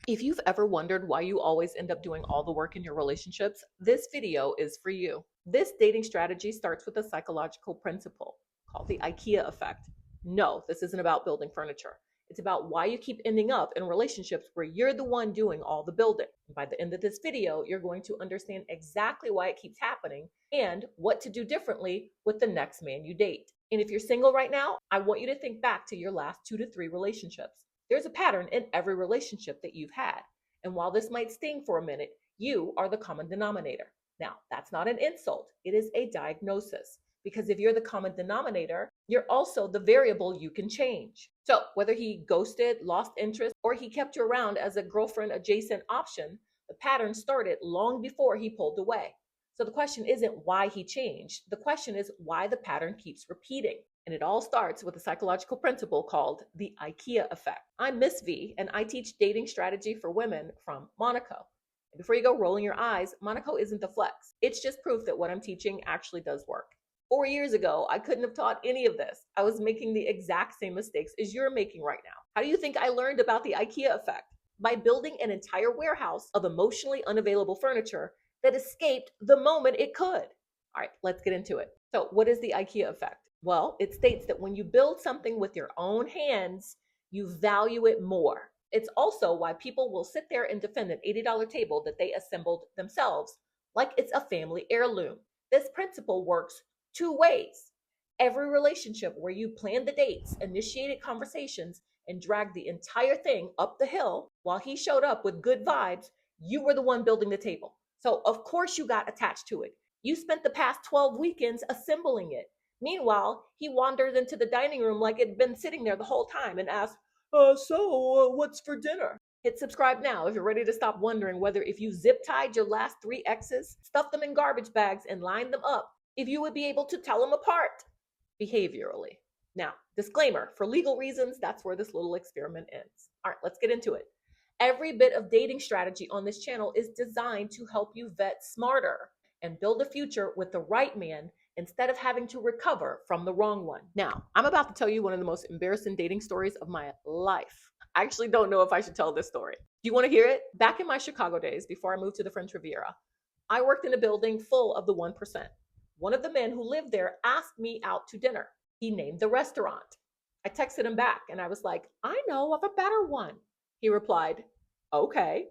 If you've ever wondered why you always end up doing all the work in your relationships, this video is for you. This dating strategy starts with a psychological principle called the IKEA Effect. No, this isn't about building furniture. It's about why you keep ending up in relationships where you're the one doing all the building. And by the end of this video, you're going to understand exactly why it keeps happening and what to do differently with the next man you date. And if you're single right now, I want you to think back to your last 2 to 3 relationships. There's a pattern in every relationship that you've had. And while this might sting for a minute, you are the common denominator. Now, that's not an insult, it is a diagnosis. Because if you're the common denominator, you're also the variable you can change. So, whether he ghosted, lost interest, or he kept you around as a girlfriend adjacent option, the pattern started long before he pulled away. So, the question isn't why he changed, the question is why the pattern keeps repeating. And it all starts with a psychological principle called the IKEA Effect. I'm Miss V, and I teach dating strategy for women from Monaco. And before you go rolling your eyes, Monaco isn't the flex. It's just proof that what I'm teaching actually does work. 4 years ago, I couldn't have taught any of this. I was making the exact same mistakes as you're making right now. How do you think I learned about the IKEA Effect? By building an entire warehouse of emotionally unavailable furniture that escaped the moment it could. All right, let's get into it. So, what is the IKEA Effect? Well, it states that when you build something with your own hands, you value it more. It's also why people will sit there and defend an $80 table that they assembled themselves like it's a family heirloom. This principle works 2 ways. Every relationship where you planned the dates, initiated conversations, and dragged the entire thing up the hill while he showed up with good vibes, you were the one building the table. So, of course, you got attached to it. You spent the past 12 weekends assembling it. Meanwhile, he wandered into the dining room like it'd been sitting there the whole time and asked, what's for dinner? Hit subscribe now if you're ready to stop wondering whether if you zip tied your last 3 exes, stuffed them in garbage bags, and lined them up, if you would be able to tell them apart behaviorally. Now, disclaimer, for legal reasons, that's where this little experiment ends. All right, let's get into it. Every bit of dating strategy on this channel is designed to help you vet smarter and build a future with the right man instead of having to recover from the wrong one. Now, I'm about to tell you one of the most embarrassing dating stories of my life. I actually don't know if I should tell this story. Do you want to hear it? Back in my Chicago days, before I moved to the French Riviera, I worked in a building full of the 1%. One of the men who lived there asked me out to dinner. He named the restaurant. I texted him back and I was like, I know of a better one. He replied, okay.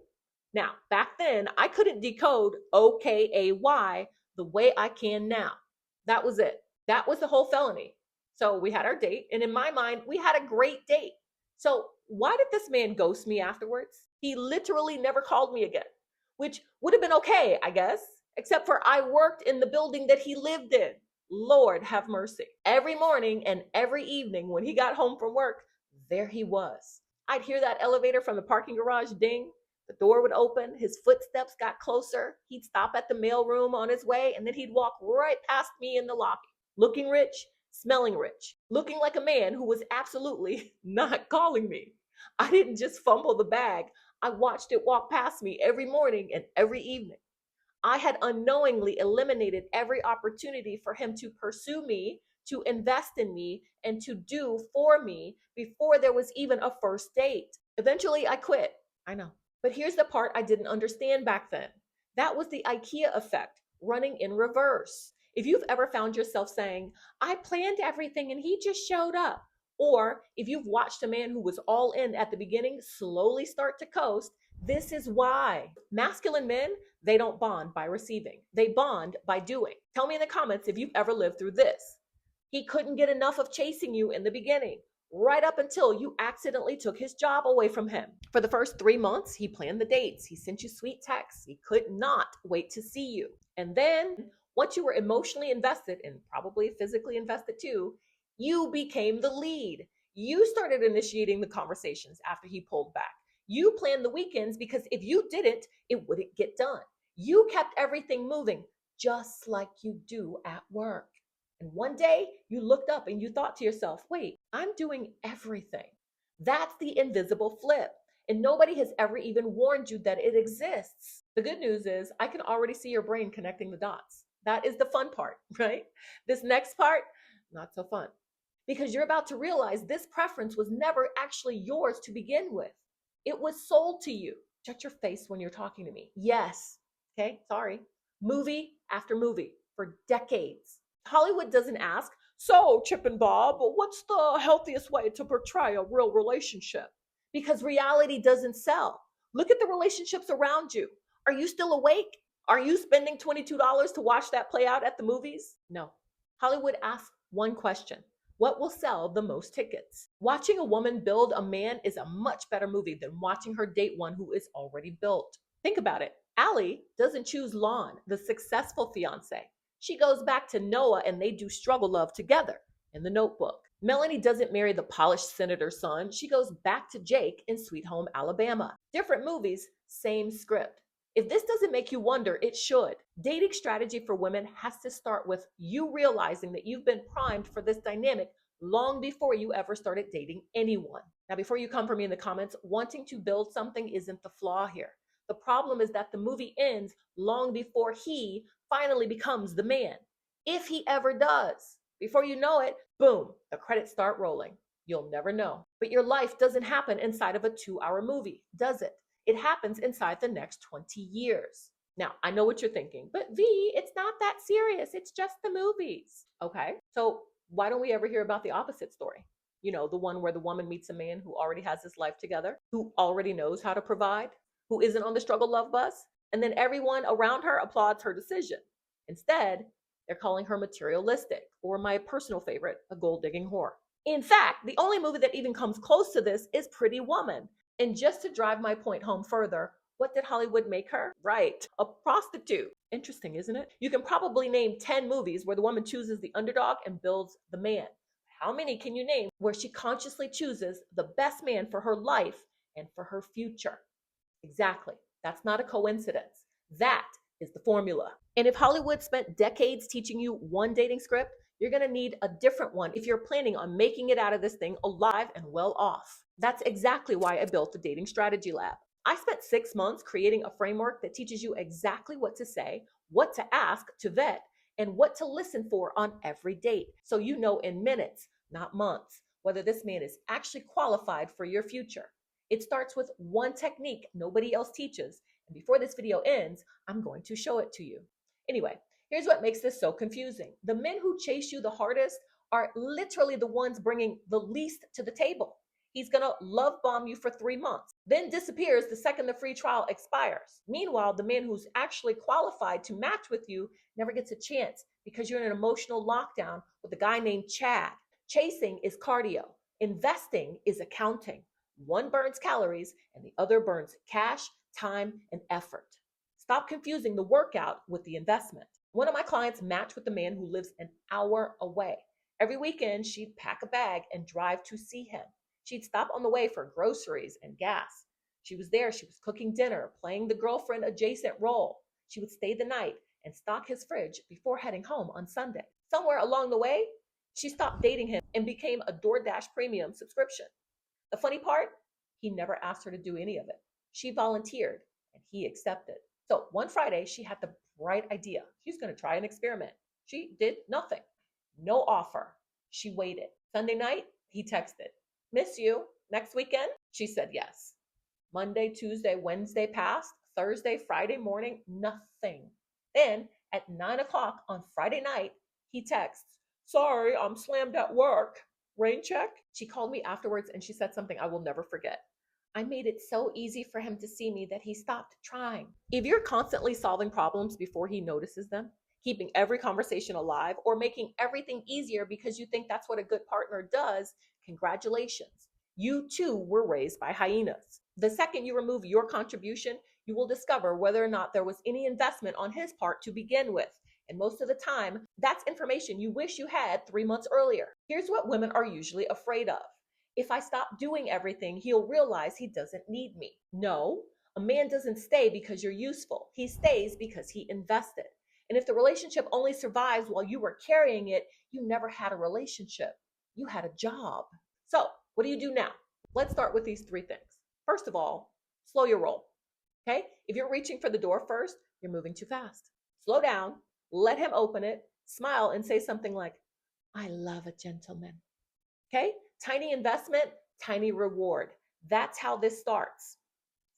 Now, back then, I couldn't decode OKAY the way I can now. That was it. That was the whole felony. So we had our date, and in my mind, we had a great date. So why did this man ghost me afterwards? He literally never called me again, which would have been okay, I guess, except for I worked in the building that he lived in. Lord have mercy. Every morning and every evening when he got home from work, there he was. I'd hear that elevator from the parking garage ding. The door would open, his footsteps got closer, he'd stop at the mailroom on his way, and then he'd walk right past me in the lobby, looking rich, smelling rich, looking like a man who was absolutely not calling me. I didn't just fumble the bag, I watched it walk past me every morning and every evening. I had unknowingly eliminated every opportunity for him to pursue me, to invest in me, and to do for me before there was even a first date. Eventually, I quit. I know. But here's the part I didn't understand back then. That was the IKEA effect running in reverse. If you've ever found yourself saying, I planned everything and he just showed up, or if you've watched a man who was all in at the beginning slowly start to coast, this is why. Masculine men, they don't bond by receiving. They bond by doing. Tell me in the comments if you've ever lived through this. He couldn't get enough of chasing you in the beginning, right up until you accidentally took his job away from him. For the first 3 months, he planned the dates. He sent you sweet texts. He could not wait to see you. And then, once you were emotionally invested and probably physically invested too, you became the lead. You started initiating the conversations after he pulled back. You planned the weekends because if you didn't, it wouldn't get done. You kept everything moving just like you do at work. And one day you looked up and you thought to yourself, wait, I'm doing everything. That's the invisible flip. And nobody has ever even warned you that it exists. The good news is I can already see your brain connecting the dots. That is the fun part, right? This next part, not so fun. Because you're about to realize this preference was never actually yours to begin with. It was sold to you. Shut your face when you're talking to me. Yes. Okay, sorry. Movie after movie for decades. Hollywood doesn't ask, so, Chip and Bob, what's the healthiest way to portray a real relationship? Because reality doesn't sell. Look at the relationships around you. Are you still awake? Are you spending $22 to watch that play out at the movies? No. Hollywood asks one question: what will sell the most tickets? Watching a woman build a man is a much better movie than watching her date one who is already built. Think about it. Allie doesn't choose Lon, the successful fiance. She goes back to Noah and they do struggle love together in The Notebook. Melanie doesn't marry the polished senator's son. She goes back to Jake in Sweet Home Alabama. Different movies, same script. If this doesn't make you wonder, it should. Dating strategy for women has to start with you realizing that you've been primed for this dynamic long before you ever started dating anyone. Now, before you come for me in the comments, wanting to build something isn't the flaw here. The problem is that the movie ends long before he finally becomes the man. If he ever does. Before you know it, boom, the credits start rolling. You'll never know. But your life doesn't happen inside of a 2-hour movie, does it? It happens inside the next 20 years. Now, I know what you're thinking, but V, it's not that serious. It's just the movies. Okay, so why don't we ever hear about the opposite story? You know, the one where the woman meets a man who already has his life together, who already knows how to provide, who isn't on the struggle love bus, and then everyone around her applauds her decision. Instead, they're calling her materialistic, or my personal favorite, a gold-digging whore. In fact, the only movie that even comes close to this is Pretty Woman. And just to drive my point home further, what did Hollywood make her? Right, a prostitute. Interesting, isn't it? You can probably name 10 movies where the woman chooses the underdog and builds the man. How many can you name where she consciously chooses the best man for her life and for her future? Exactly. That's not a coincidence. That is the formula. And if Hollywood spent decades teaching you one dating script, you're going to need a different one if you're planning on making it out of this thing alive and well off. That's exactly why I built the Dating Strategy Lab. I spent 6 months creating a framework that teaches you exactly what to say, what to ask to vet, and what to listen for on every date. So you know in minutes, not months, whether this man is actually qualified for your future. It starts with one technique nobody else teaches. And before this video ends, I'm going to show it to you. Anyway, here's what makes this so confusing. The men who chase you the hardest are literally the ones bringing the least to the table. He's going to love bomb you for 3 months, then disappears the second the free trial expires. Meanwhile, the man who's actually qualified to match with you never gets a chance because you're in an emotional lockdown with a guy named Chad. Chasing is cardio. Investing is accounting. One burns calories and the other burns cash, time, and effort. Stop confusing the workout with the investment. One of my clients matched with a man who lives an hour away. Every weekend, she'd pack a bag and drive to see him. She'd stop on the way for groceries and gas. She was there, she was cooking dinner, playing the girlfriend adjacent role. She would stay the night and stock his fridge before heading home on Sunday. Somewhere along the way, she stopped dating him and became a DoorDash premium subscription. The funny part, he never asked her to do any of it. She volunteered and he accepted. So one Friday, she had the bright idea. She's going to try an experiment. She did nothing. No offer. She waited. Sunday night, he texted, "Miss you. Next weekend?" She said yes. Monday, Tuesday, Wednesday passed. Thursday, Friday morning, nothing. Then at 9 o'clock on Friday night, he texts, "Sorry, I'm slammed at work. Rain check?" She called me afterwards and she said something I will never forget. "I made it so easy for him to see me that he stopped trying." If you're constantly solving problems before he notices them, keeping every conversation alive, or making everything easier because you think that's what a good partner does, congratulations. You too were raised by hyenas. The second you remove your contribution, you will discover whether or not there was any investment on his part to begin with. And most of the time, that's information you wish you had 3 months earlier. Here's what women are usually afraid of. If I stop doing everything, he'll realize he doesn't need me. No, a man doesn't stay because you're useful. He stays because he invested. And if the relationship only survives while you were carrying it, you never had a relationship. You had a job. So what do you do now? Let's start with these 3 things. First of all, slow your roll. Okay? If you're reaching for the door first, you're moving too fast. Slow down, let him open it, smile, and say something like, "I love a gentleman." Okay? Tiny investment, tiny reward. That's how this starts.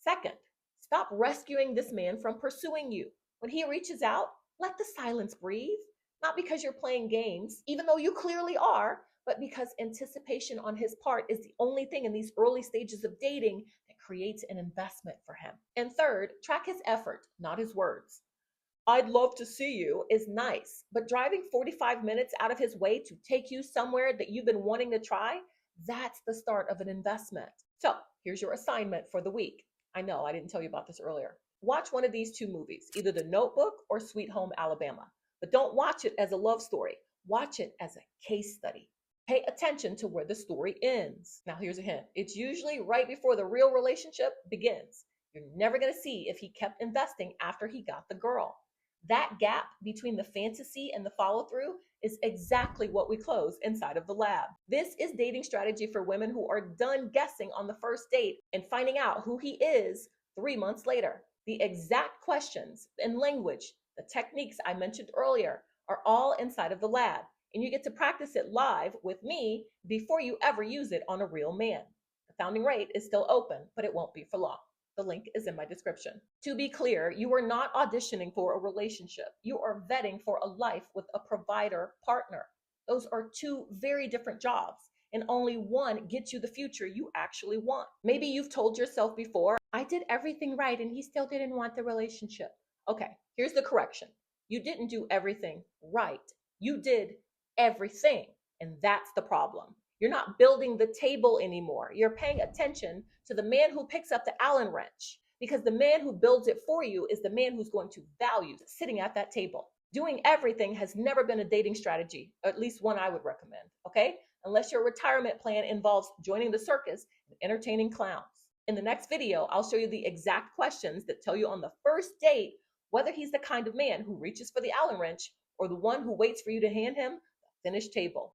Second, stop rescuing this man from pursuing you. When he reaches out, let the silence breathe. Not because you're playing games, even though you clearly are, but because anticipation on his part is the only thing in these early stages of dating that creates an investment for him. And third, track his effort, not his words. I'd love to see you is nice, but driving 45 minutes out of his way to take you somewhere that you've been wanting to try, that's the start of an investment. So here's your assignment for the week. I know I didn't tell you about this earlier. Watch one of these two movies, either The Notebook or Sweet Home Alabama. But don't watch it as a love story. Watch it as a case study. Pay attention to where the story ends. Now, here's a hint. It's usually right before the real relationship begins. You're never going to see if he kept investing after he got the girl. That gap between the fantasy and the follow through is exactly what we close inside of the lab. This is dating strategy for women who are done guessing on the first date and finding out who he is 3 months later. The exact questions and language, the techniques I mentioned earlier, are all inside of the lab, and you get to practice it live with me before you ever use it on a real man. The founding rate is still open, but it won't be for long. The link is in my description. To be clear, you are not auditioning for a relationship. You are vetting for a life with a provider partner. Those are two very different jobs, and only one gets you the future you actually want. Maybe you've told yourself before, I did everything right and he still didn't want the relationship. Okay, here's the correction. You didn't do everything right. You did everything, and that's the problem. You're not building the table anymore. You're paying attention to the man who picks up the Allen wrench, because the man who builds it for you is the man who's going to value sitting at that table. Doing everything has never been a dating strategy, at least one I would recommend, okay? Unless your retirement plan involves joining the circus and entertaining clowns. In the next video, I'll show you the exact questions that tell you on the first date whether he's the kind of man who reaches for the Allen wrench or the one who waits for you to hand him the finished table.